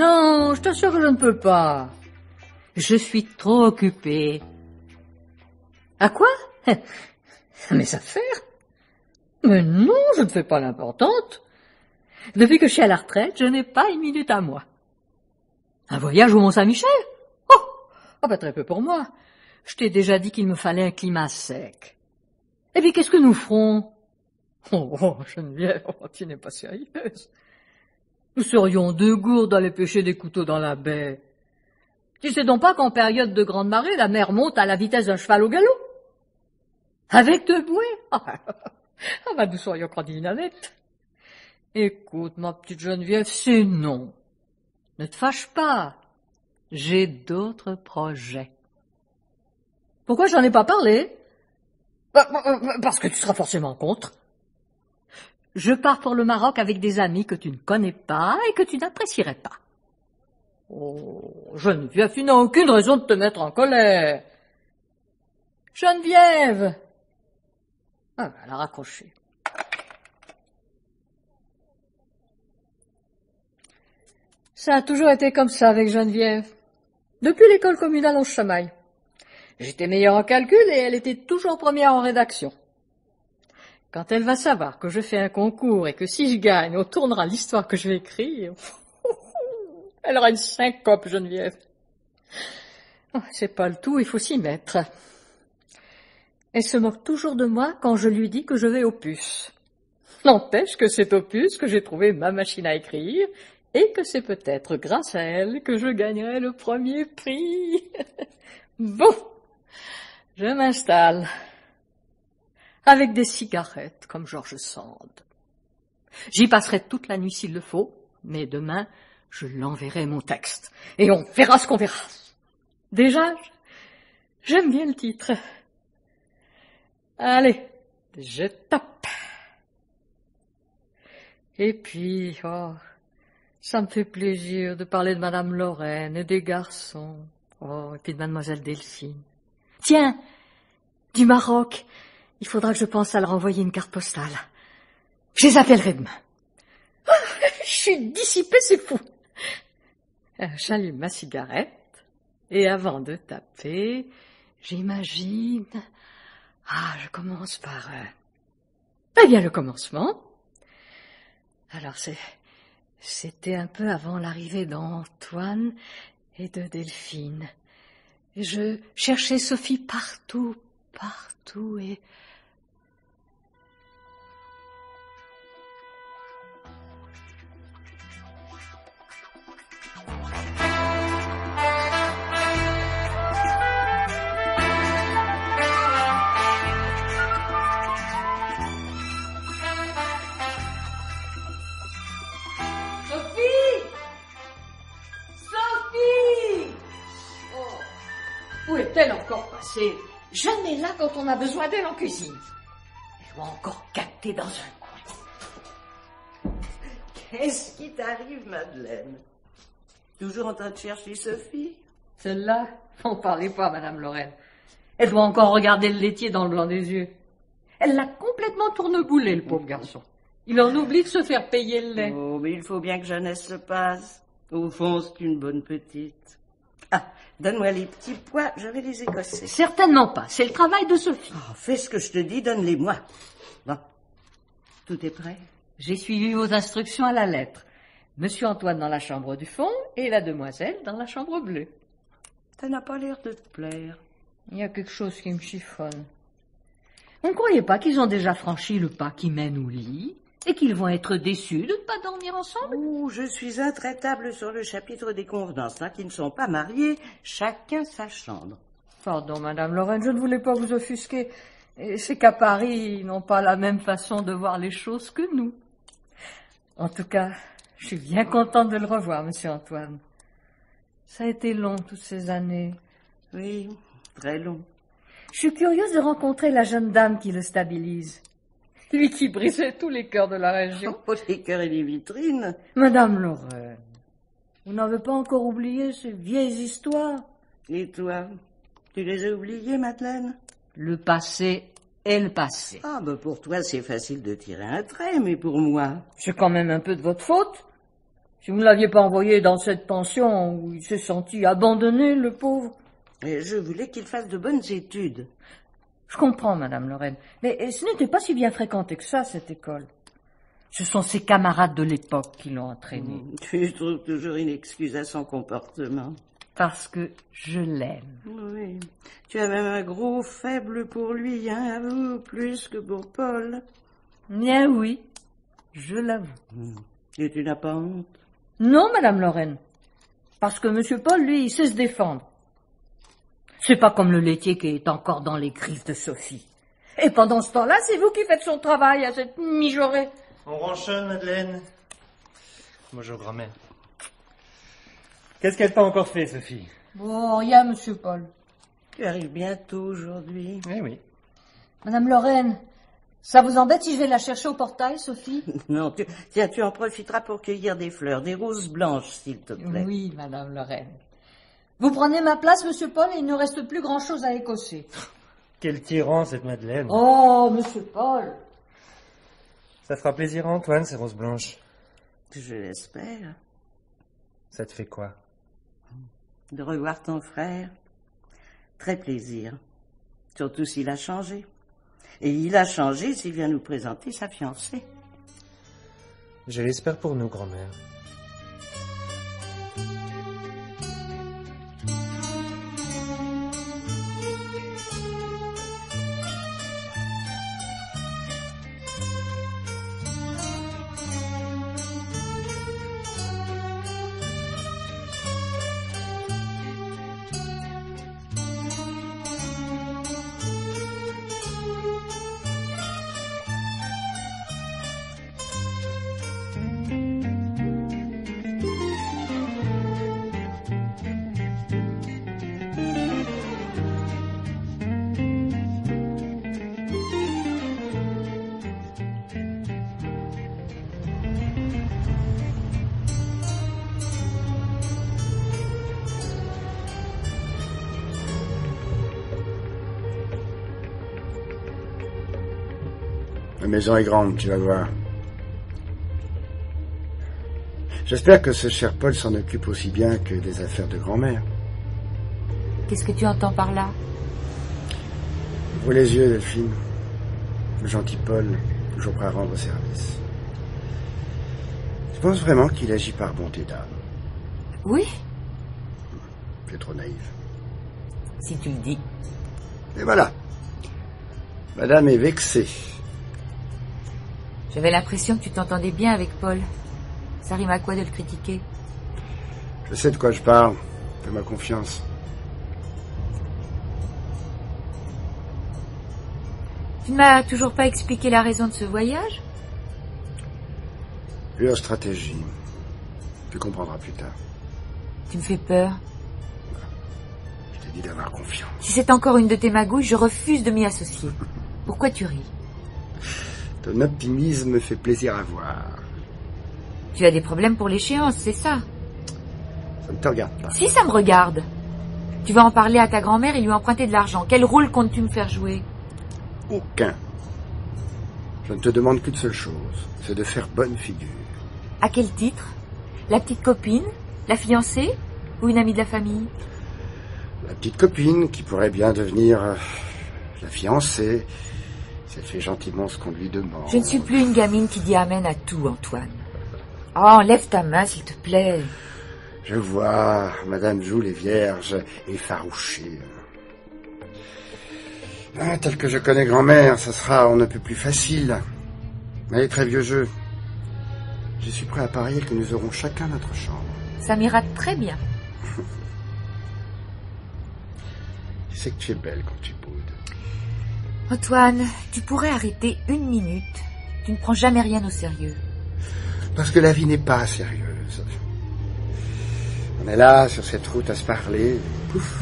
Non, je t'assure que je ne peux pas. Je suis trop occupée. À quoi? Mes affaires? Mais non, je ne fais pas l'importante. Depuis que je suis à la retraite, je n'ai pas une minute à moi. Un voyage au Mont-Saint-Michel? Très peu pour moi. Je t'ai déjà dit qu'il me fallait un climat sec. Et puis qu'est-ce que nous ferons? Geneviève, tu n'es pas sérieuse. Nous serions deux gourdes à aller pêcher des couteaux dans la baie. Tu sais donc pas qu'en période de grande marée, la mer monte à la vitesse d'un cheval au galop? Avec deux bouées? Nous serions grandi une navette. Écoute, ma petite Geneviève, c'est non. Ne te fâche pas. J'ai d'autres projets. Pourquoi j'en ai pas parlé? Parce que tu seras forcément contre. Je pars pour le Maroc avec des amis que tu ne connais pas et que tu n'apprécierais pas. Geneviève, tu n'as aucune raison de te mettre en colère. Geneviève! Elle a raccroché. Ça a toujours été comme ça avec Geneviève. Depuis l'école communale en Chamaille. J'étais meilleure en calcul et elle était toujours première en rédaction. Quand elle va savoir que je fais un concours et que si je gagne, on tournera l'histoire que je vais écrire, elle aura une syncope, Geneviève. C'est pas le tout, il faut s'y mettre. Elle se moque toujours de moi quand je lui dis que je vais au puce. N'empêche que c'est au puce que j'ai trouvé ma machine à écrire et que c'est peut-être grâce à elle que je gagnerai le premier prix. Bon, je m'installe. Avec des cigarettes, comme George Sand. J'y passerai toute la nuit s'il le faut, mais demain, je l'enverrai mon texte. Et on verra ce qu'on verra. Déjà, j'aime bien le titre. Allez, je tape. Et puis, ça me fait plaisir de parler de Madame Lorraine et des garçons. Et puis de Mademoiselle Delphine. Tiens, du Maroc. Il faudra que je pense à leur envoyer une carte postale. Je les appellerai demain. Je suis dissipée, c'est fou. J'allume ma cigarette et avant de taper, j'imagine... je commence par... le commencement. Alors, c'était un peu avant l'arrivée d'Antoine et de Delphine. Je cherchais Sophie partout et... Où est-elle encore passée? Jamais là quand on a besoin d'elle en cuisine. Elle doit encore capter dans un coin. Qu'est-ce qui t'arrive, Madeleine? Toujours en train de chercher Sophie? Celle-là, n'en parlez pas, Madame Lorraine. Elle doit encore regarder le laitier dans le blanc des yeux. Elle l'a complètement tourneboulé, le pauvre garçon. Il en oublie de se faire payer le lait. Oh, mais il faut bien que jeunesse se passe. Au fond, c'est une bonne petite. Donne-moi les petits pois, je vais les écosser. Certainement pas, c'est le travail de Sophie. Fais ce que je te dis, donne-les-moi. Bon, tout est prêt? J'ai suivi vos instructions à la lettre. Monsieur Antoine dans la chambre du fond et la demoiselle dans la chambre bleue. Ça n'a pas l'air de te plaire. Il y a quelque chose qui me chiffonne. Vous ne croyez pas qu'ils ont déjà franchi le pas qui mène au lit et qu'ils vont être déçus de ne pas dormir ensemble? Oh, je suis intraitable sur le chapitre des convenances, qui ne sont pas mariés, chacun sa chambre. Pardon, Madame Lorraine, je ne voulais pas vous offusquer. C'est qu'à Paris, ils n'ont pas la même façon de voir les choses que nous. En tout cas, je suis bien contente de le revoir, Monsieur Antoine. Ça a été long, toutes ces années. Oui, très long. Je suis curieuse de rencontrer la jeune dame qui le stabilise. Lui qui brisait tous les cœurs de la région. Oh, les cœurs et les vitrines. Madame Lorraine, vous n'avez pas encore oublié ces vieilles histoires? Et toi, tu les as oubliées, Madeleine? Le passé est le passé. Pour toi, c'est facile de tirer un trait, mais pour moi... C'est quand même un peu de votre faute. Si vous ne l'aviez pas envoyé dans cette pension où il s'est senti abandonné, le pauvre. Et je voulais qu'il fasse de bonnes études. Je comprends, Madame Lorraine, mais ce n'était pas si bien fréquenté que ça, cette école. Ce sont ses camarades de l'époque qui l'ont entraîné. Tu trouves toujours une excuse à son comportement. Parce que je l'aime. Oui, tu as même un gros faible pour lui, hein, avoue, plus que pour Paul. Bien oui, je l'avoue. Et tu n'as pas honte? Non, Madame Lorraine, parce que Monsieur Paul, lui, il sait se défendre. C'est pas comme le laitier qui est encore dans les griffes de Sophie. Et pendant ce temps-là, c'est vous qui faites son travail à cette mijaurée. On ronchonne, Madeleine. Bonjour, grand-mère. Qu'est-ce qu'elle t'a encore fait, Sophie? Bon, rien, Monsieur Paul. Tu arrives bientôt aujourd'hui. Eh oui. Madame Lorraine, ça vous embête si je vais la chercher au portail, Sophie? Non, tu en profiteras pour cueillir des fleurs, des roses blanches, s'il te plaît. Oui, Madame Lorraine. Vous prenez ma place, Monsieur Paul, et il ne reste plus grand-chose à écosser. Quel tyran, cette Madeleine. Oh, Monsieur Paul. Ça fera plaisir à Antoine, ces roses blanches. Je l'espère. Ça te fait quoi? De revoir ton frère. Très plaisir. Surtout s'il a changé. Et il a changé s'il vient nous présenter sa fiancée. Je l'espère pour nous, grand-mère. La maison est grande, tu vas voir. J'espère que ce cher Paul s'en occupe aussi bien que des affaires de grand-mère. Qu'est-ce que tu entends par là? Ouvre les yeux, Delphine. Le gentil Paul, toujours prêt à rendre service. Je pense vraiment qu'il agit par bonté d'âme. Oui, Tu es trop naïf. si tu le dis. Et voilà. Madame est vexée. J'avais l'impression que tu t'entendais bien avec Paul. Ça rime à quoi de le critiquer? Je sais de quoi je parle. Fais-moi confiance. Tu ne m'as toujours pas expliqué la raison de ce voyage? Pure stratégie. Tu comprendras plus tard. Tu me fais peur. Je t'ai dit d'avoir confiance. Si c'est encore une de tes magouilles, je refuse de m'y associer. Pourquoi tu ris? Ton optimisme me fait plaisir à voir. Tu as des problèmes pour l'échéance, c'est ça? Ça ne te regarde pas. Si, ça me regarde. Tu vas en parler à ta grand-mère et lui emprunter de l'argent. Quel rôle comptes-tu me faire jouer? Aucun. Je ne te demande qu'une seule chose, c'est de faire bonne figure. À quel titre? La petite copine? La fiancée? Ou une amie de la famille? La petite copine qui pourrait bien devenir la fiancée, si elle fait gentiment ce qu'on lui demande. Je ne suis plus une gamine qui dit amen à tout, Antoine. Oh, enlève ta main, s'il te plaît. Je vois, Madame joue les vierges effarouchées. Ah, tel que je connais grand-mère, ça sera on ne peut plus facile. Allez, très vieux jeu. Je suis prêt à parier que nous aurons chacun notre chambre. Ça m'ira très bien. Tu sais que tu es belle quand tu boudes. Antoine, tu pourrais arrêter une minute. Tu ne prends jamais rien au sérieux. Parce que la vie n'est pas sérieuse. On est là, sur cette route, à se parler. Pouf,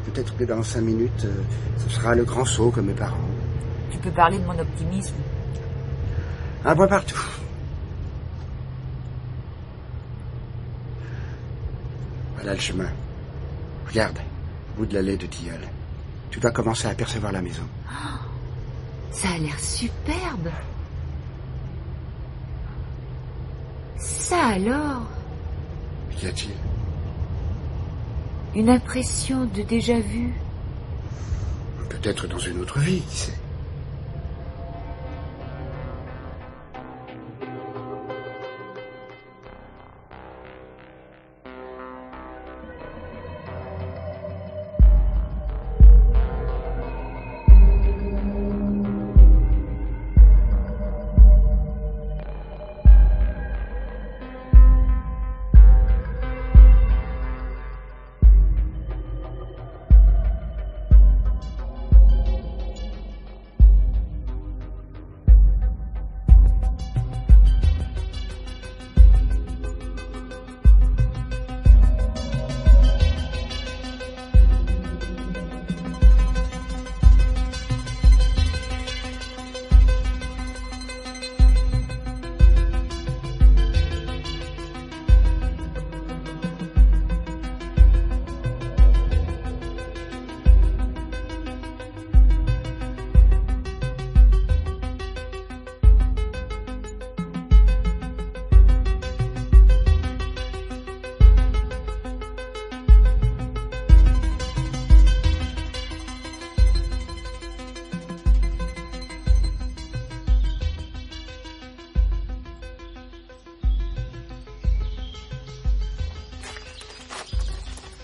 peut-être que dans 5 minutes, ce sera le grand saut comme mes parents. Tu peux parler de mon optimisme. Un point partout. Voilà le chemin. Regarde, au bout de l'allée de tilleul. Tu dois commencer à apercevoir la maison. Oh, ça a l'air superbe. Ça alors? Qu'y a-t-il? Une impression de déjà-vu. Peut-être dans une autre vie, qui sait.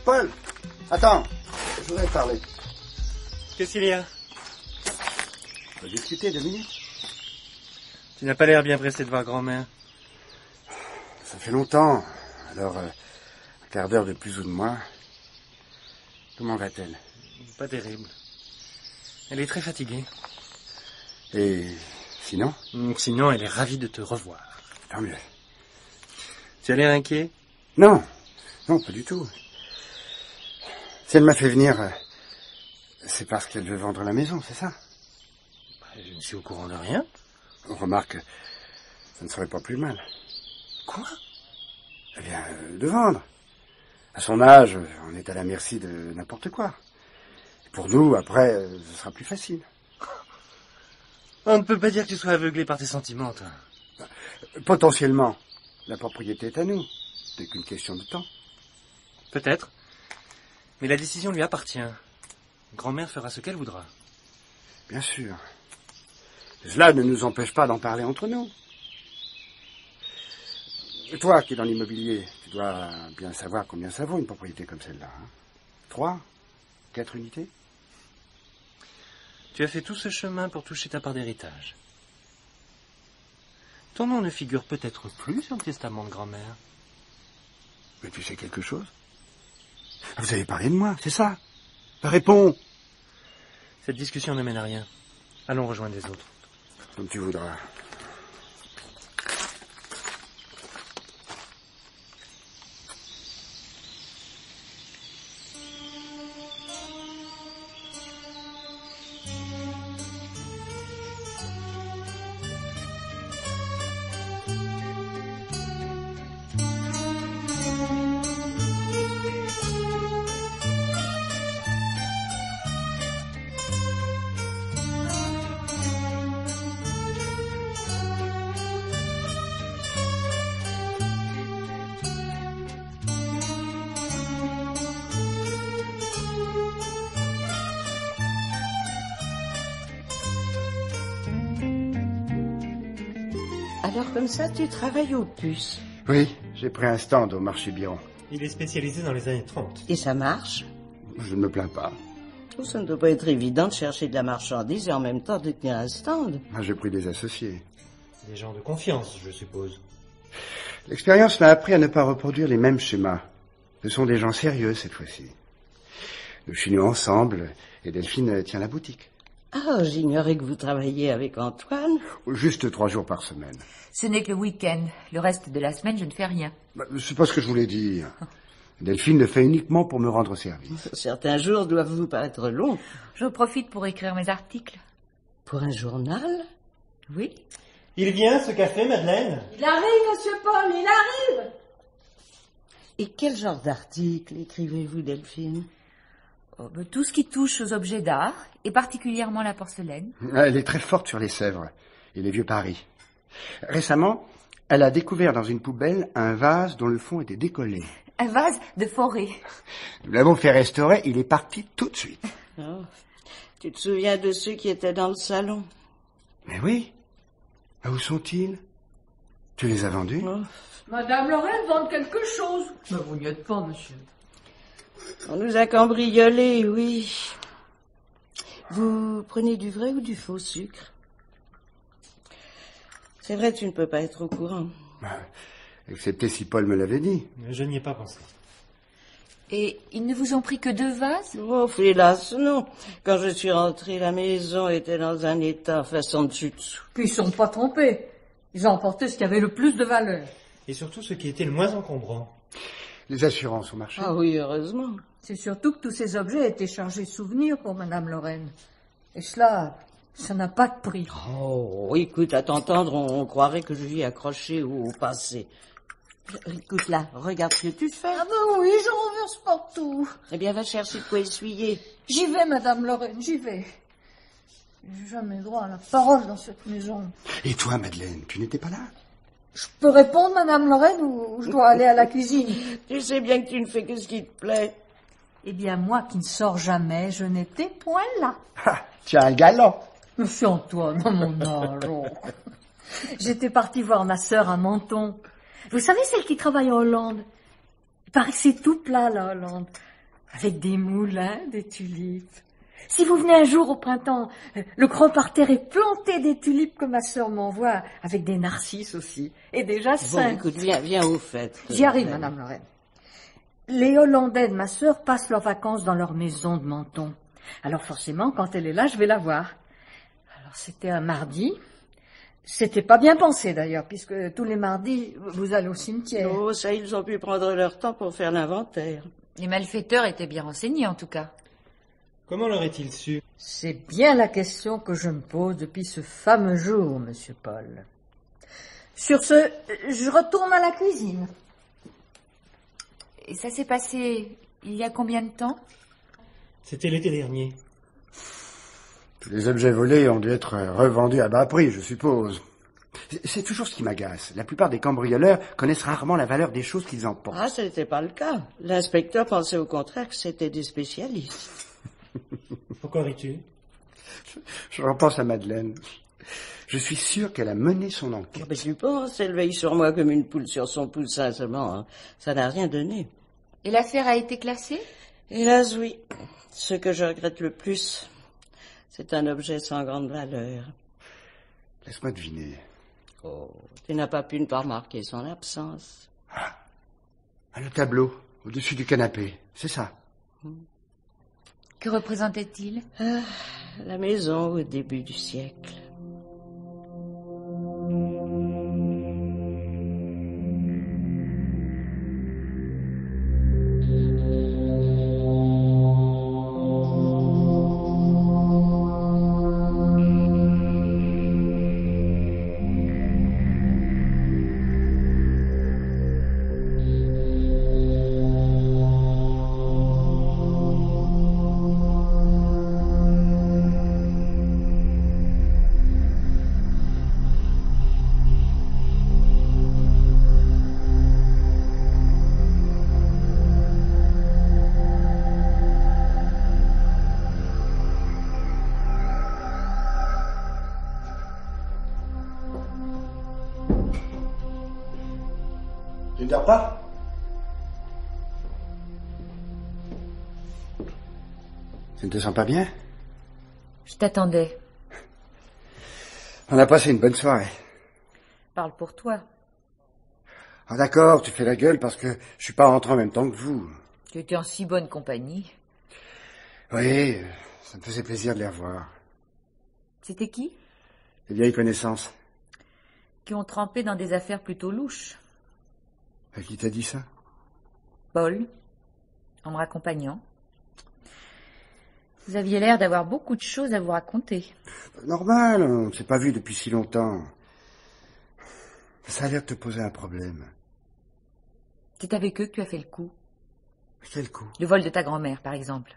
Paul, attends, je voudrais te parler. Qu'est-ce qu'il y a? On va discuter 2 minutes. Tu n'as pas l'air bien pressé de voir grand-mère. Ça fait longtemps, alors un quart d'heure de plus ou de moins. Comment va-t-elle? Pas terrible. Elle est très fatiguée. Et sinon? Sinon, elle est ravie de te revoir. Tant mieux. Tu as l'air inquiet? Non, non, pas du tout. Si elle m'a fait venir, c'est parce qu'elle veut vendre la maison, c'est ça? Je ne suis au courant de rien. On remarque, ça ne serait pas plus mal. Quoi? Eh bien, de vendre. À son âge, on est à la merci de n'importe quoi. Et pour nous, après, ce sera plus facile. On ne peut pas dire que tu sois aveuglé par tes sentiments, toi. Potentiellement, la propriété est à nous. C'est qu'une question de temps. Peut-être. Mais la décision lui appartient. Grand-mère fera ce qu'elle voudra. Bien sûr. Cela ne nous empêche pas d'en parler entre nous. Et toi qui es dans l'immobilier, tu dois bien savoir combien ça vaut une propriété comme celle-là. 3, 4 unités? Tu as fait tout ce chemin pour toucher ta part d'héritage. Ton nom ne figure peut-être plus sur le testament de grand-mère. Mais tu sais quelque chose? Vous avez parlé de moi, c'est ça? Réponds. Cette discussion ne mène à rien. Allons rejoindre les autres. Comme tu voudras. Alors comme ça, tu travailles aux puces. Oui, j'ai pris un stand au marché Biron. Il est spécialisé dans les années 30. Et ça marche? Je ne me plains pas. Oh, ça ne doit pas être évident de chercher de la marchandise et en même temps de tenir un stand. J'ai pris des associés. Des gens de confiance, je suppose. L'expérience m'a appris à ne pas reproduire les mêmes schémas. Ce sont des gens sérieux cette fois-ci. Nous chinions ensemble et Delphine tient la boutique. Ah, j'ignorais que vous travailliez avec Antoine. Juste 3 jours par semaine. Ce n'est que le week-end. Le reste de la semaine, je ne fais rien. C'est pas ce que je voulais dire. Delphine le fait uniquement pour me rendre service. Certains jours doivent vous paraître longs. Je profite pour écrire mes articles. Pour un journal? Oui. Il vient, ce café, Madeleine? Il arrive, monsieur Paul, il arrive! Et quel genre d'article écrivez-vous, Delphine? Tout ce qui touche aux objets d'art, et particulièrement la porcelaine. Elle est très forte sur les Sèvres et les vieux Paris. Récemment, elle a découvert dans une poubelle un vase dont le fond était décollé. Un vase de forêt. Nous l'avons fait restaurer, il est parti tout de suite. Oh, tu te souviens de ceux qui étaient dans le salon? Mais oui. Ah, où sont-ils? Tu les as vendus? Oh, Madame Lorraine vend quelque chose. Mais vous n'y êtes pas, monsieur. on nous a cambriolés, oui. Vous prenez du vrai ou du faux sucre? C'est vrai, tu ne peux pas être au courant. Excepté si Paul me l'avait dit. Je n'y ai pas pensé. Et ils ne vous ont pris que 2 vases? Oh, hélas, non. Quand je suis rentrée, la maison était dans un état façon dessus dessous. Puis ils ne sont pas trompés. Ils ont emporté ce qui avait le plus de valeur. Et surtout ce qui était le moins encombrant. Les assurances au marché. Ah oui, heureusement. C'est surtout que tous ces objets étaient chargés souvenirs pour Madame Lorraine. Et cela, ça n'a pas de prix. Oh, écoute, à t'entendre, on croirait que je vis accroché au passé. Écoute là, regarde ce que tu fais. Ah ben oui, je renverse partout. Eh bien, va chercher de quoi essuyer. J'y vais, Madame Lorraine, j'y vais. J'ai jamais droit à la parole dans cette maison. Et toi, Madeleine, tu n'étais pas là? Je peux répondre, Madame Lorraine, ou je dois aller à la cuisine? Tu sais bien que tu ne fais que ce qui te plaît. Eh bien, moi qui ne sors jamais, je n'étais point là. Ah, tu as un galant. Monsieur Antoine, à mon âge. Oh. J'étais partie voir ma sœur à Menton. Vous savez, celle qui travaille en Hollande. Il paraît que c'est tout plat, la Hollande. Avec des moulins, des tulipes. Si vous venez un jour au printemps, le grand parterre est planté des tulipes que ma sœur m'envoie, avec des narcisses aussi, et des Bon, jacinthes. écoute, viens au fait. J'y arrive, Madame Lorraine. Les Hollandais de ma sœur passent leurs vacances dans leur maison de Menton. Alors forcément, quand elle est là, je vais la voir. Alors c'était un mardi. C'était pas bien pensé d'ailleurs, puisque tous les mardis, vous allez au cimetière. Oh, ça, ils ont pu prendre leur temps pour faire l'inventaire. Les malfaiteurs étaient bien renseignés, en tout cas. Comment l'aurait-il su? C'est bien la question que je me pose depuis ce fameux jour, monsieur Paul. Sur ce, je retourne à la cuisine. Et ça s'est passé il y a combien de temps? C'était l'été dernier. Tous les objets volés ont dû être revendus à bas prix, je suppose. C'est toujours ce qui m'agace. La plupart des cambrioleurs connaissent rarement la valeur des choses qu'ils emportent. Ah, ce n'était pas le cas. L'inspecteur pensait au contraire que c'était des spécialistes. Pourquoi ris-tu? Je repense à Madeleine. Je suis sûr qu'elle a mené son enquête. Mais tu penses, elle veille sur moi comme une poule sur son poussin seulement. Hein. Ça n'a rien donné. Et l'affaire a été classée? Hélas, oui. Ce que je regrette le plus, c'est un objet sans grande valeur. Laisse-moi deviner. Oh, tu n'as pas pu ne pas remarquer son absence. Ah, le tableau, au-dessus du canapé. C'est ça. Que représentait-il? Ah, la maison au début du siècle. Tu ne dors pas? Tu ne te sens pas bien? Je t'attendais. On a passé une bonne soirée. Parle pour toi. Ah d'accord, tu fais la gueule parce que je suis pas rentré en même temps que vous. Tu étais en si bonne compagnie. Oui, ça me faisait plaisir de les revoir. C'était qui? Les vieilles connaissances. Qui ont trempé dans des affaires plutôt louches. À qui t'a dit ça? Paul, en me raccompagnant. Vous aviez l'air d'avoir beaucoup de choses à vous raconter. Normal, on ne s'est pas vu depuis si longtemps. Ça a l'air de te poser un problème. C'est avec eux que tu as fait le coup. Quel coup? Le vol de ta grand-mère, par exemple.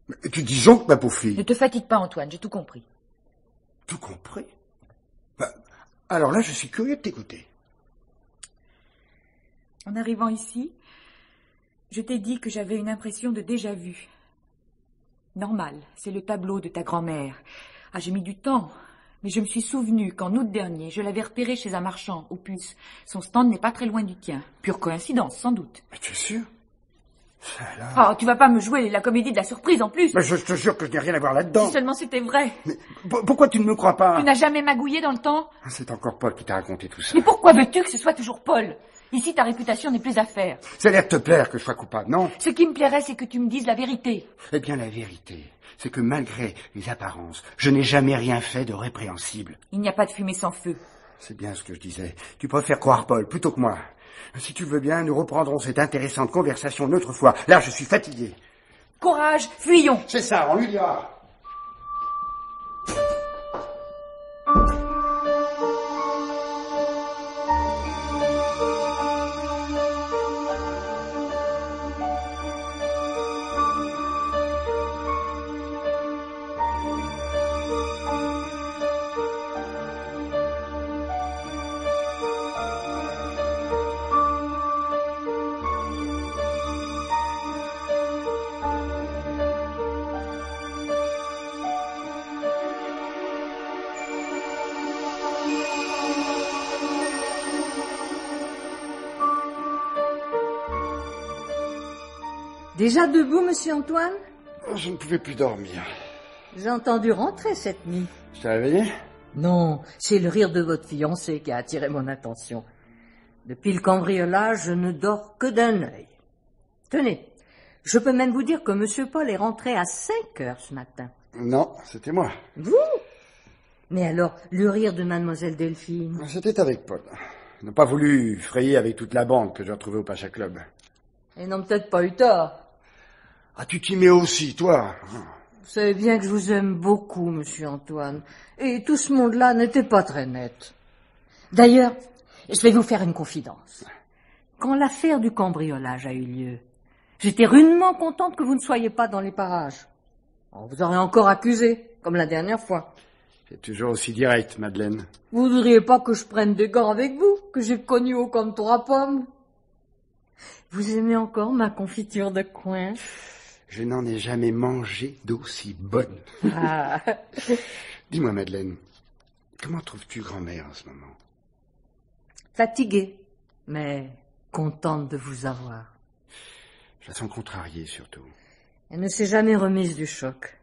Mais tu disons que ma pauvre Ne fille. te fatigue pas, Antoine, j'ai tout compris. Tout compris? Alors là, je suis curieux de t'écouter. En arrivant ici, Je t'ai dit que j'avais une impression de déjà-vu. Normal, c'est le tableau de ta grand-mère. Ah, j'ai mis du temps, mais je me suis souvenu qu'en août dernier, je l'avais repéré chez un marchand, aux puces. Son stand n'est pas très loin du tien. Pure coïncidence, sans doute. Mais tu es sûr? Alors... Oh, tu vas pas me jouer la comédie de la surprise, en plus. Mais je te jure que je n'ai rien à voir là-dedans. Si seulement c'était vrai. Mais pourquoi tu ne me crois pas? Tu n'as jamais magouillé dans le temps? C'est encore Paul qui t'a raconté tout ça. Mais pourquoi veux-tu que ce soit toujours Paul? Ici, ta réputation n'est plus à faire. Ça a l'air de te plaire que je sois coupable, non? Ce qui me plairait, c'est que tu me dises la vérité. Eh bien, la vérité, c'est que malgré les apparences, je n'ai jamais rien fait de répréhensible. Il n'y a pas de fumée sans feu. C'est bien ce que je disais. Tu préfères croire Paul plutôt que moi. Si tu veux bien, nous reprendrons cette intéressante conversation une autre fois. Là, je suis fatigué. Courage, fuyons. C'est ça, on lui dira. Déjà debout, monsieur Antoine? Je ne pouvais plus dormir. J'ai entendu rentrer cette nuit. Je t'ai réveillé? Non, c'est le rire de votre fiancé qui a attiré mon attention. Depuis le cambriolage, je ne dors que d'un œil. Tenez, je peux même vous dire que monsieur Paul est rentré à 5 heures ce matin. Non, c'était moi. Vous? Mais alors, le rire de mademoiselle Delphine? C'était avec Paul. Il n'a pas voulu frayer avec toute la bande que j'ai retrouvée au Pacha Club. Ils n'ont peut-être pas eu tort. Ah, tu t'y mets aussi, toi? Vous savez bien que je vous aime beaucoup, monsieur Antoine. Et tout ce monde-là n'était pas très net. D'ailleurs, je vais vous faire une confidence. Quand l'affaire du cambriolage a eu lieu, j'étais rudement contente que vous ne soyez pas dans les parages. On vous aurait encore accusé, comme la dernière fois. C'est toujours aussi direct, Madeleine. Vous voudriez pas que je prenne des gants avec vous, que j'ai connu au comptoir à pommes? Vous aimez encore ma confiture de coin? Je n'en ai jamais mangé d'aussi bonne. Ah. Dis-moi, Madeleine, comment trouves-tu grand-mère en ce moment? Fatiguée, mais contente de vous avoir. Je la sens contrariée, surtout. Elle ne s'est jamais remise du choc.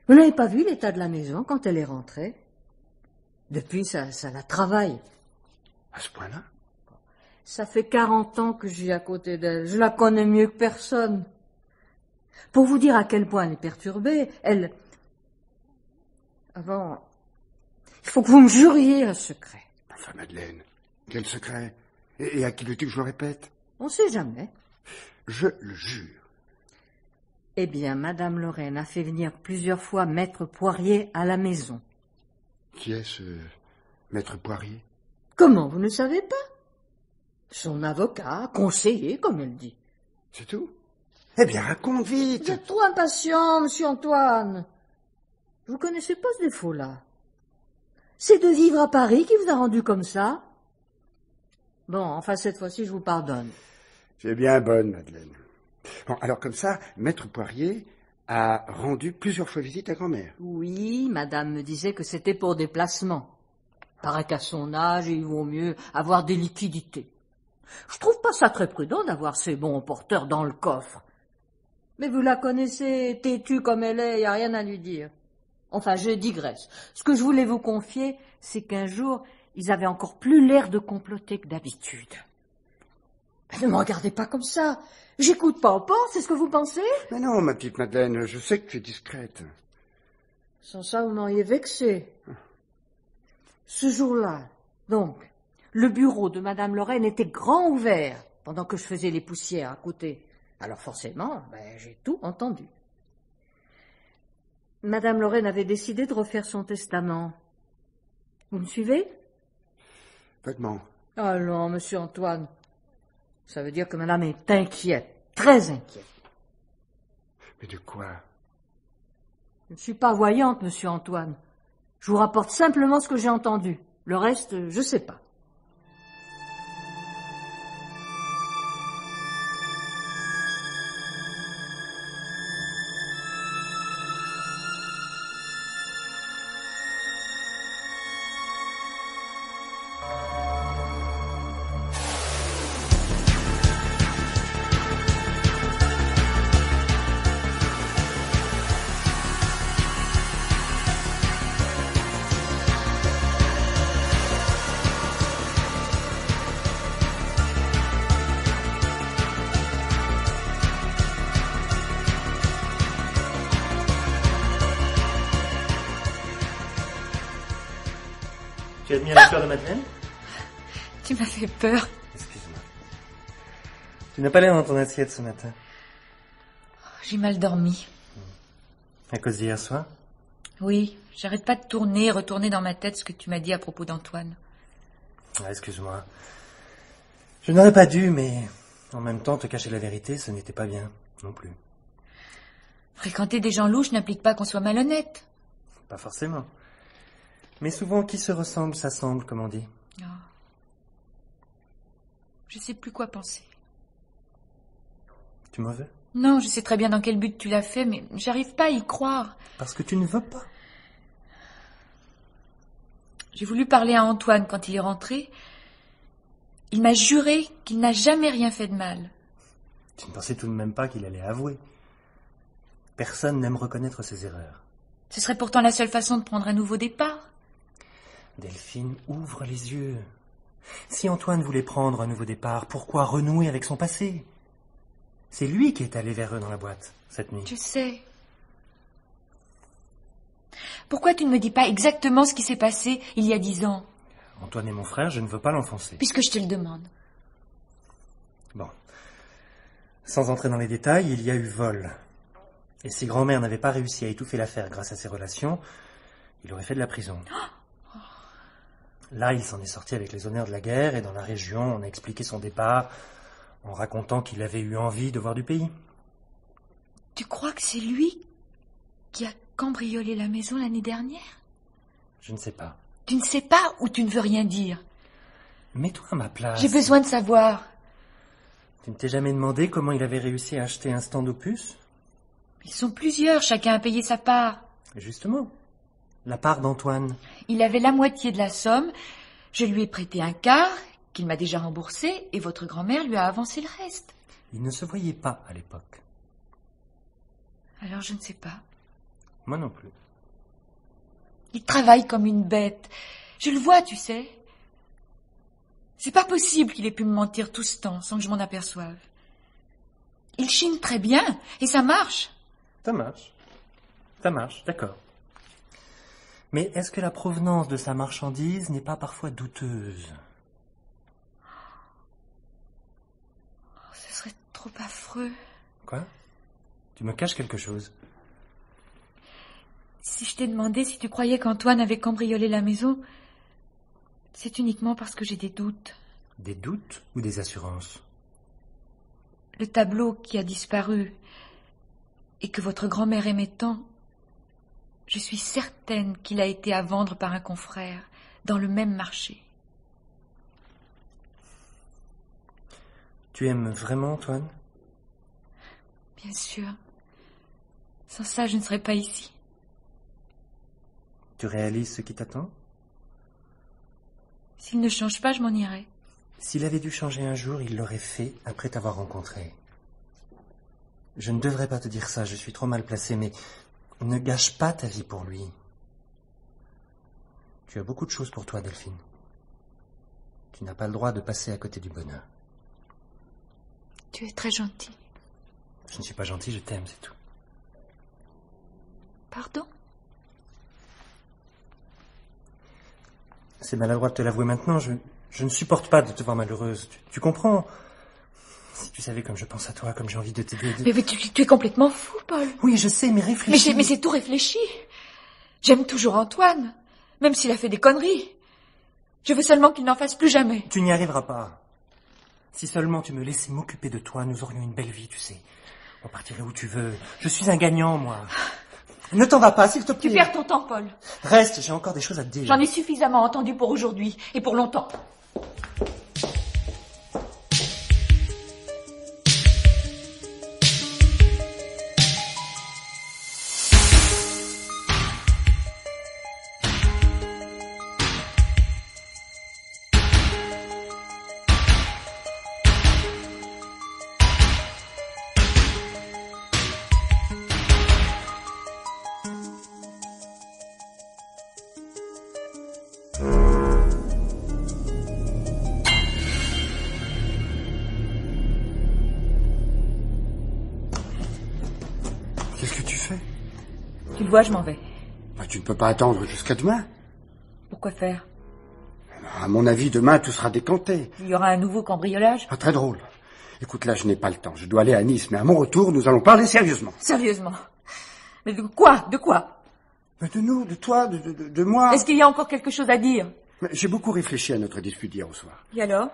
Vous n'avez pas vu l'état de la maison quand elle est rentrée? Depuis, ça la travaille. À ce point-là? Ça fait 40 ans que je vis à côté d'elle. Je la connais mieux que personne. Pour vous dire à quel point elle est perturbée, elle... Avant, il faut que vous me juriez un secret. Enfin, Madeleine, quel secret? Et à qui veux-tu que je le répète? On ne sait jamais. Je le jure. Eh bien, Madame Lorraine a fait venir plusieurs fois Maître Poirier à la maison. Qui est ce Maître Poirier? Comment, vous ne savez pas? Son avocat, conseiller, comme elle dit. C'est tout? Eh bien, raconte vite. Vous êtes trop impatient, monsieur Antoine. Vous connaissez pas ce défaut-là. C'est de vivre à Paris qui vous a rendu comme ça. Bon, enfin, cette fois-ci, je vous pardonne. C'est bien bonne, Madeleine. Bon, alors comme ça, Maître Poirier a rendu plusieurs fois visite à grand-mère. Oui, madame me disait que c'était pour des placements. Paraît qu'à son âge, il vaut mieux avoir des liquidités. Je trouve pas ça très prudent d'avoir ces bons porteurs dans le coffre. Mais vous la connaissez, têtue comme elle est, y a rien à lui dire. Enfin, je digresse. Ce que je voulais vous confier, c'est qu'un jour, ils avaient encore plus l'air de comploter que d'habitude. Ne me regardez pas comme ça. J'écoute pas, on pense, c'est ce que vous pensez? Mais non, ma petite Madeleine, je sais que tu es discrète. Sans ça, vous m'auriez vexé. Ce jour-là, donc, le bureau de Madame Lorraine était grand ouvert pendant que je faisais les poussières à côté. Alors forcément, j'ai tout entendu. Madame Lorraine avait décidé de refaire son testament. Vous me suivez? Vaguement. Allons, monsieur Antoine. Ça veut dire que madame est inquiète, très inquiète. Mais de quoi? Je ne suis pas voyante, monsieur Antoine. Je vous rapporte simplement ce que j'ai entendu. Le reste, je sais pas. Tu es admis à la fleur de Madeleine? Tu m'as fait peur. Excuse-moi. Tu n'as pas l'air dans ton assiette ce matin. J'ai mal dormi. À cause d'hier soir? Oui, j'arrête pas de tourner et retourner dans ma tête ce que tu m'as dit à propos d'Antoine. Ah, excuse-moi. Je n'aurais pas dû, mais en même temps, te cacher la vérité, ce n'était pas bien, non plus. Fréquenter des gens louches n'implique pas qu'on soit malhonnête. Pas forcément. Mais souvent, qui se ressemble, s'assemble, comme on dit. Oh. Je sais plus quoi penser. Tu m'en veux? Non, je sais très bien dans quel but tu l'as fait, mais j'arrive pas à y croire. Parce que tu ne veux pas. J'ai voulu parler à Antoine quand il est rentré. Il m'a juré qu'il n'a jamais rien fait de mal. Tu ne pensais tout de même pas qu'il allait avouer. Personne n'aime reconnaître ses erreurs. Ce serait pourtant la seule façon de prendre un nouveau départ. Delphine, ouvre les yeux. Si Antoine voulait prendre un nouveau départ, pourquoi renouer avec son passé? C'est lui qui est allé vers eux dans la boîte, cette nuit. Je sais. Pourquoi tu ne me dis pas exactement ce qui s'est passé il y a 10 ans? Antoine est mon frère, je ne veux pas l'enfoncer. Puisque je te le demande. Bon. Sans entrer dans les détails, il y a eu vol. Et si grand-mère n'avait pas réussi à étouffer l'affaire grâce à ses relations, il aurait fait de la prison. Là, il s'en est sorti avec les honneurs de la guerre, et dans la région, on a expliqué son départ en racontant qu'il avait eu envie de voir du pays. Tu crois que c'est lui qui a cambriolé la maison l'année dernière? Je ne sais pas. Tu ne sais pas ou tu ne veux rien dire? Mets-toi à ma place. J'ai besoin de savoir. Tu ne t'es jamais demandé comment il avait réussi à acheter un stand aux puces? Ils sont plusieurs, chacun a payé sa part. Justement, la part d'Antoine. Il avait la moitié de la somme, je lui ai prêté un quart, qu'il m'a déjà remboursé, et votre grand-mère lui a avancé le reste. Il ne se voyait pas à l'époque. Alors je ne sais pas. Moi non plus. Il travaille comme une bête. Je le vois, tu sais. C'est pas possible qu'il ait pu me mentir tout ce temps sans que je m'en aperçoive. Il chine très bien, et ça marche. Ça marche. Ça marche, d'accord. Mais est-ce que la provenance de sa marchandise n'est pas parfois douteuse? Ce serait trop affreux. Quoi? Tu me caches quelque chose? Si je t'ai demandé si tu croyais qu'Antoine avait cambriolé la maison, c'est uniquement parce que j'ai des doutes. Des doutes ou des assurances? Le tableau qui a disparu et que votre grand-mère aimait tant, je suis certaine qu'il a été à vendre par un confrère dans le même marché. Tu aimes vraiment Antoine? Bien sûr. Sans ça, je ne serais pas ici. Tu réalises ce qui t'attend? S'il ne change pas, je m'en irai. S'il avait dû changer un jour, il l'aurait fait après t'avoir rencontré. Je ne devrais pas te dire ça, je suis trop mal placé, mais ne gâche pas ta vie pour lui. Tu as beaucoup de choses pour toi, Delphine. Tu n'as pas le droit de passer à côté du bonheur. Tu es très gentil. Je ne suis pas gentil, je t'aime, c'est tout. Pardon? C'est maladroit de te l'avouer maintenant, je ne supporte pas de te voir malheureuse. Tu comprends? Si tu savais comme je pense à toi, comme j'ai envie de t'aider... Mais tu es complètement fou, Paul. Oui, je sais, mais réfléchis. Mais c'est tout réfléchi. J'aime toujours Antoine, même s'il a fait des conneries. Je veux seulement qu'il n'en fasse plus jamais. Tu n'y arriveras pas. Si seulement tu me laissais m'occuper de toi, nous aurions une belle vie, tu sais. On partirait où tu veux. Je suis un gagnant, moi. Ne t'en vas pas, s'il te plaît. Tu perds ton temps, Paul. Reste, j'ai encore des choses à te dire. J'en ai suffisamment entendu pour aujourd'hui et pour longtemps. Qu'est-ce que tu fais? Tu le vois, je m'en vais. Bah, tu ne peux pas attendre jusqu'à demain. Pourquoi faire? À mon avis, demain, tout sera décanté. Il y aura un nouveau cambriolage? Ah, très drôle. Écoute, là, je n'ai pas le temps. Je dois aller à Nice, mais à mon retour, nous allons parler sérieusement. Sérieusement? Mais de quoi? De quoi? Mais de nous, de toi, de moi. Est-ce qu'il y a encore quelque chose à dire? J'ai beaucoup réfléchi à notre dispute d'hier au soir. Et alors?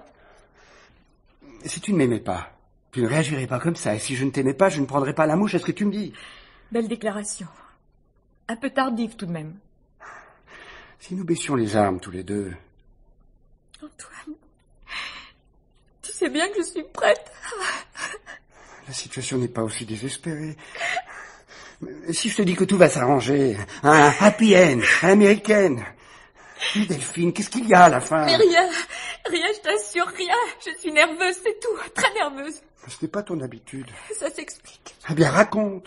Si tu ne m'aimais pas, tu ne réagirais pas comme ça. Et si je ne t'aimais pas, je ne prendrais pas la mouche à ce que tu me dis. Belle déclaration. Un peu tardive tout de même. Si nous baissions les armes tous les deux... Antoine, tu sais bien que je suis prête. La situation n'est pas aussi désespérée. Mais si je te dis que tout va s'arranger, un happy end, à l'américaine... Mais Delphine, qu'est-ce qu'il y a à la fin? Mais rien, je t'assure, rien. Je suis nerveuse, c'est tout, très nerveuse. Ce n'est pas ton habitude. Ça s'explique. Eh bien, raconte.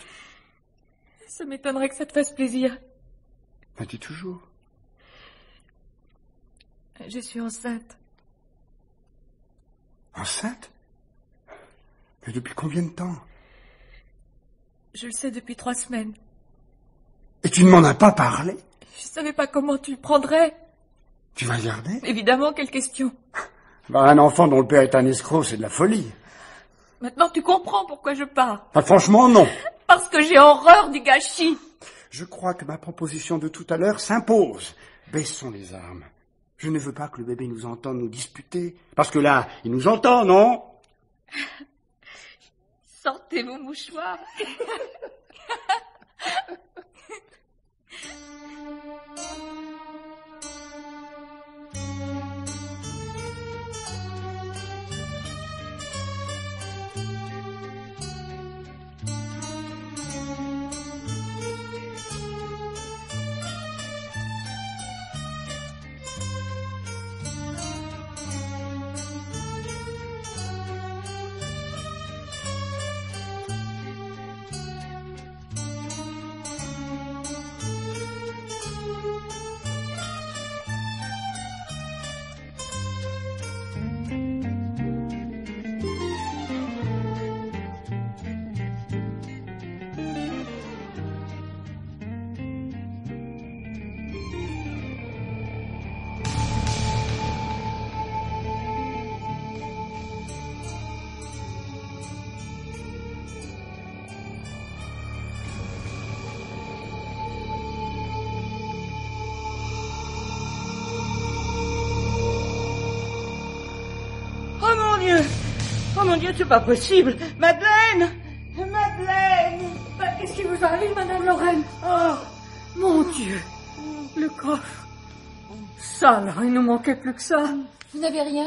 Ça m'étonnerait que ça te fasse plaisir. Ben, dis toujours. Je suis enceinte. Enceinte? Mais depuis combien de temps? Je le sais depuis 3 semaines. Et tu ne m'en as pas parlé? Je savais pas comment tu le prendrais. Tu vas le garder? Évidemment, quelle question. Ben, un enfant dont le père est un escroc, c'est de la folie. Maintenant, tu comprends pourquoi je pars. Ah, franchement, non. Parce que j'ai horreur du gâchis. Je crois que ma proposition de tout à l'heure s'impose. Baissons les armes. Je ne veux pas que le bébé nous entende nous disputer. Parce que là, il nous entend, non? Sortez vos mouchoirs. Oh mon Dieu, c'est pas possible. Madeleine! Madeleine! Qu'est-ce qui vous arrive, Madame Lorraine? Oh, mon Dieu! Le coffre. Ça, alors, il nous manquait plus que ça. Vous n'avez rien?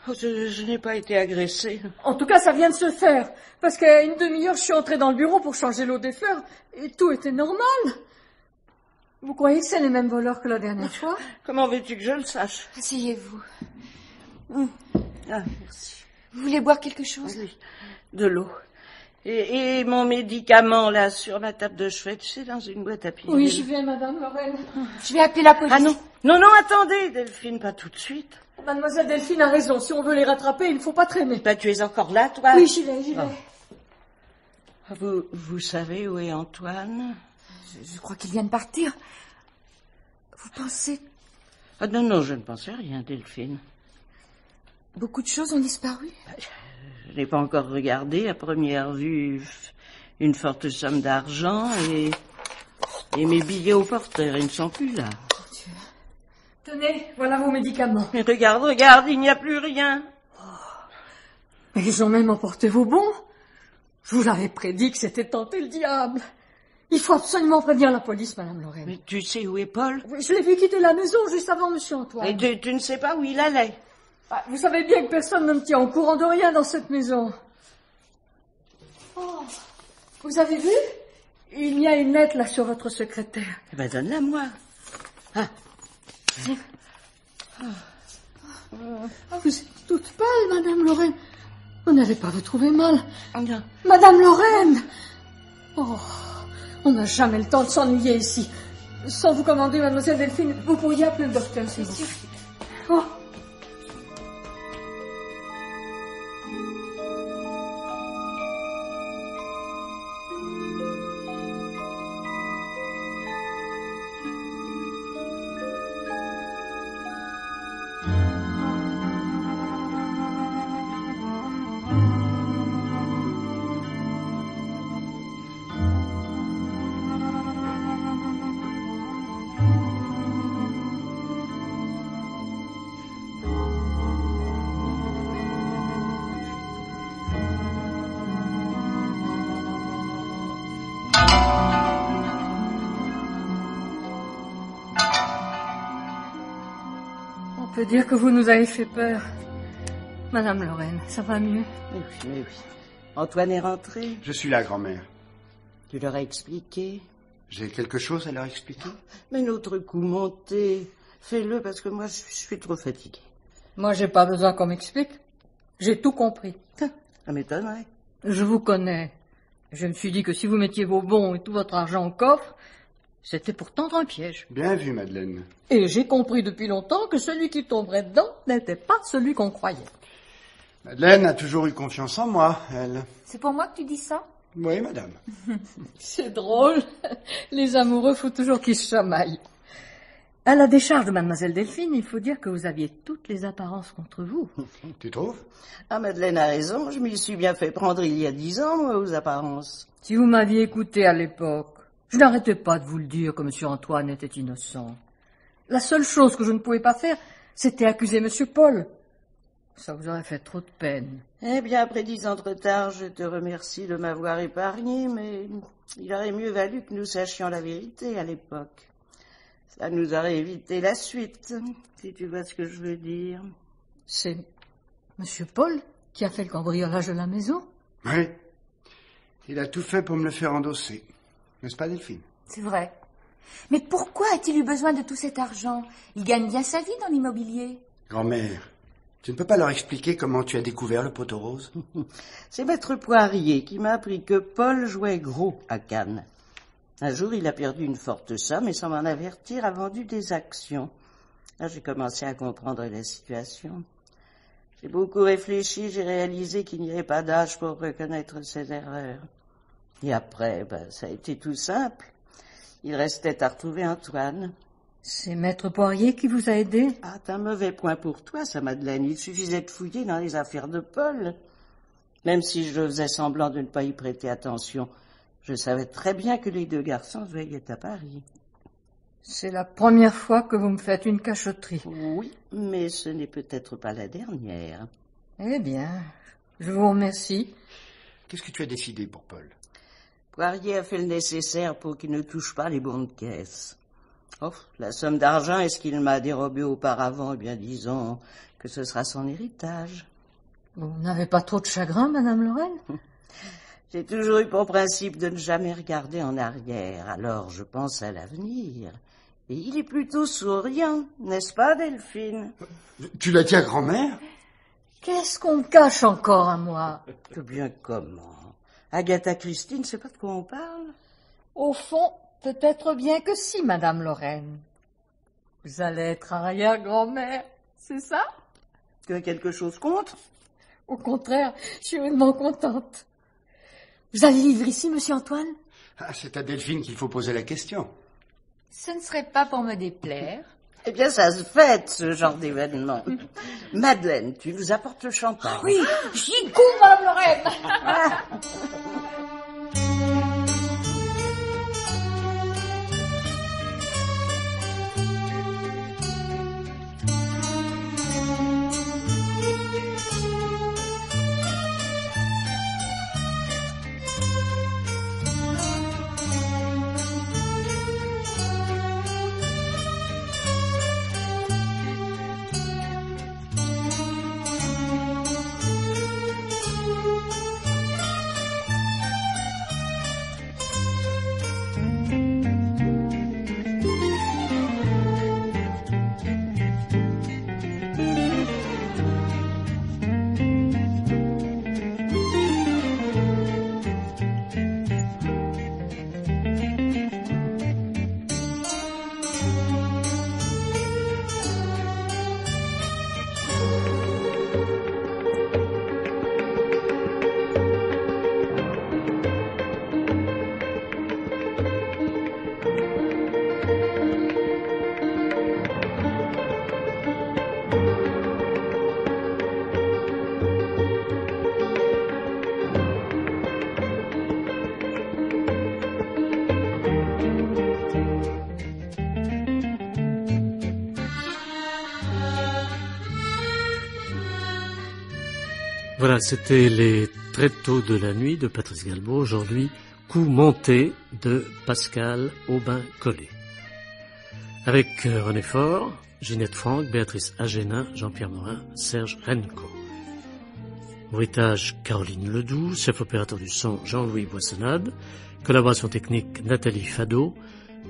Oh, je n'ai pas été agressée. En tout cas, ça vient de se faire. Parce qu'à une demi-heure, je suis entrée dans le bureau pour changer l'eau des fleurs. Et tout était normal. Vous croyez que c'est les mêmes voleurs que la dernière fois? Comment veux-tu que je le sache? Asseyez-vous. Ah, merci. Vous voulez boire quelque chose? Oui, de l'eau. Et mon médicament, là, sur la table de chevet, tu sais, dans une boîte à pilules. Oui, j'y vais, Madame Lorraine. Je vais appeler la police. Ah non, non, attendez, Delphine, pas tout de suite. Mademoiselle Delphine a raison. Si on veut les rattraper, il ne faut pas traîner. Bah, tu es encore là, toi? Oui, j'y vais. Vous savez où est Antoine? Je crois qu'il vient de partir. Vous pensez... Ah non, je ne pensais rien, Delphine. Beaucoup de choses ont disparu? Je n'ai pas encore regardé, à première vue, une forte somme d'argent et mes billets au porteur, ils ne sont plus là. Oh Dieu. Tenez, voilà vos médicaments. Mais regarde, il n'y a plus rien. Mais ils ont même emporté vos bons. Je vous l'avais prédit que c'était tenter le diable. Il faut absolument prévenir la police, Madame Lorraine. Mais tu sais où est Paul? Oui, je l'ai vu quitter la maison juste avant Monsieur Antoine. Et tu ne sais pas où il allait? Ah, vous savez bien que personne ne me tient au courant de rien dans cette maison. Oh, vous avez vu? Il y a une lettre là sur votre secrétaire. Eh ben, donne-la moi. Ah. Ah, vous êtes toute pâle, Madame Lorraine. Vous n'allez pas vous trouver mal. Non. Madame Lorraine! Oh, on n'a jamais le temps de s'ennuyer ici. Sans vous commander, Mademoiselle Delphine, vous pourriez appeler le docteur, s'il vous plaît. Oh. On peut dire que vous nous avez fait peur. Madame Lorraine, ça va mieux? Mais oui. Antoine est rentré. Je suis là, grand-mère. Tu leur as expliqué? J'ai quelque chose à leur expliquer? Mais notre coup monté, fais-le parce que moi je suis trop fatiguée. Moi, j'ai pas besoin qu'on m'explique. J'ai tout compris. Ça m'étonnerait. Je vous connais. Je me suis dit que si vous mettiez vos bons et tout votre argent au coffre, c'était pour tendre un piège. Bien vu, Madeleine. Et j'ai compris depuis longtemps que celui qui tomberait dedans n'était pas celui qu'on croyait. Madeleine a toujours eu confiance en moi, elle. C'est pour moi que tu dis ça? Oui, madame. C'est drôle. Les amoureux, faut toujours qu'ils se chamaillent. À la décharge de mademoiselle Delphine, il faut dire que vous aviez toutes les apparences contre vous. Tu trouves? Ah, Madeleine a raison, je m'y suis bien fait prendre il y a 10 ans, moi, aux apparences. Si vous m'aviez écouté à l'époque, je n'arrêtais pas de vous le dire que M. Antoine était innocent. La seule chose que je ne pouvais pas faire, c'était accuser M. Paul. Ça vous aurait fait trop de peine. Eh bien, après 10 ans de retard, je te remercie de m'avoir épargné, mais il aurait mieux valu que nous sachions la vérité à l'époque. Ça nous aurait évité la suite, si tu vois ce que je veux dire. C'est M. Paul qui a fait le cambriolage de la maison? Oui. Il a tout fait pour me le faire endosser. N'est-ce pas, Delphine? C'est vrai. Mais pourquoi a-t-il eu besoin de tout cet argent? Il gagne bien sa vie dans l'immobilier. Grand-mère, tu ne peux pas leur expliquer comment tu as découvert le poteau rose? C'est maître Poirier qui m'a appris que Paul jouait gros à Cannes. Un jour, il a perdu une forte somme et sans m'en avertir a vendu des actions. Là, j'ai commencé à comprendre la situation. J'ai beaucoup réfléchi, j'ai réalisé qu'il n'y avait pas d'âge pour reconnaître ses erreurs. Et après, ça a été tout simple. Il restait à retrouver Antoine. C'est maître Poirier qui vous a aidé? Ah, t'as un mauvais point pour toi, ça, Madeleine. Il suffisait de fouiller dans les affaires de Paul. Même si je faisais semblant de ne pas y prêter attention, je savais très bien que les deux garçons se voyaient à Paris. C'est la première fois que vous me faites une cachotterie. Oui, mais ce n'est peut-être pas la dernière. Eh bien, je vous remercie. Qu'est-ce que tu as décidé pour Paul? Poirier a fait le nécessaire pour qu'il ne touche pas les bons de caisse. Oh, la somme d'argent, est-ce qu'il m'a dérobé auparavant? Eh bien, disons que ce sera son héritage. Vous n'avez pas trop de chagrin, Madame Lorraine? J'ai toujours eu pour principe de ne jamais regarder en arrière, alors je pense à l'avenir. Et il est plutôt souriant, n'est-ce pas, Delphine? Tu l'as dit à grand-mère? Qu'est-ce qu'on me cache encore à moi? Que bien comment? Agatha Christie ne sait pas de quoi on parle? Au fond, peut-être bien que si, Madame Lorraine. Vous allez être arrière-grand-mère, c'est ça? Tu as quelque chose contre? Au contraire, je suis vraiment contente. Vous allez vivre ici, Monsieur Antoine? Ah, c'est à Delphine qu'il faut poser la question. Ce ne serait pas pour me déplaire. Eh bien, ça se fête, ce genre d'événement. Madeleine, tu nous apportes le champagne. Oui, j'y cours, Madame Lorraine. Voilà, c'était les Tréteaux de la nuit de Patrice Galbaud. Aujourd'hui, Coup monté de Pascal Aubin-Collet. avec René Faure, Ginette Franck, Béatrice Agénin, Jean-Pierre Morin, Serge Renko. Bruitage Caroline Ledoux, chef opérateur du son Jean-Louis Boissonnade, collaboration technique Nathalie Fado,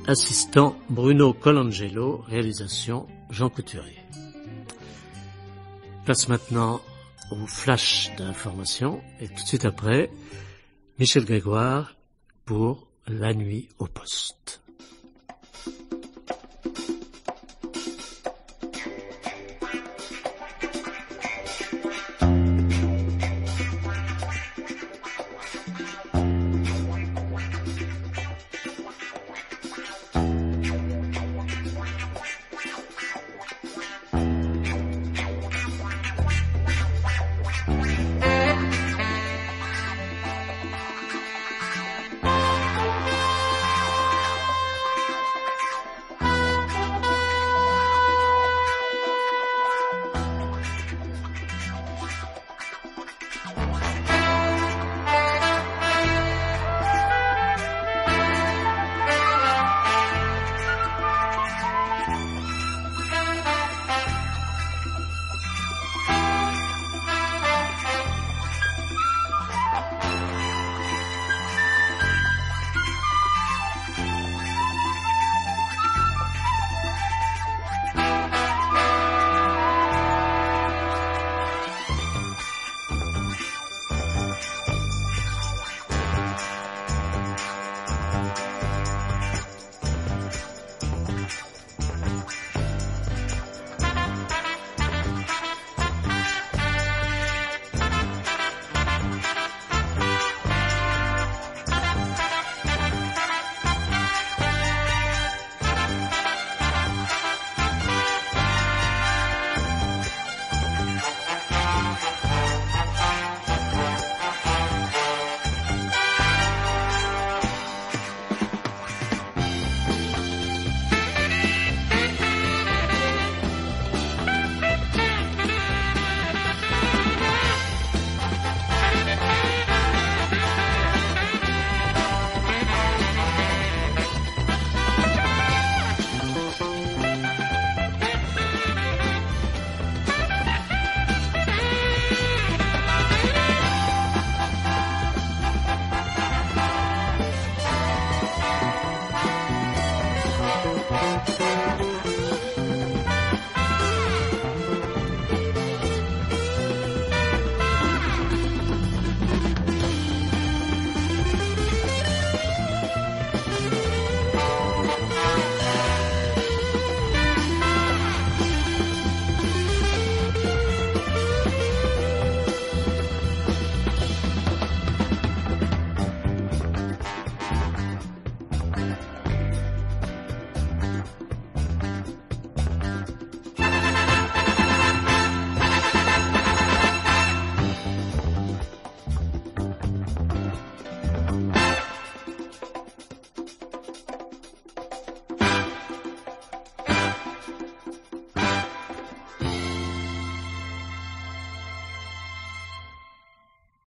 assistant Bruno Colangelo, réalisation Jean Couturier. Place maintenant au flash d'information et tout de suite après, Michel Grégoire pour La nuit au poste.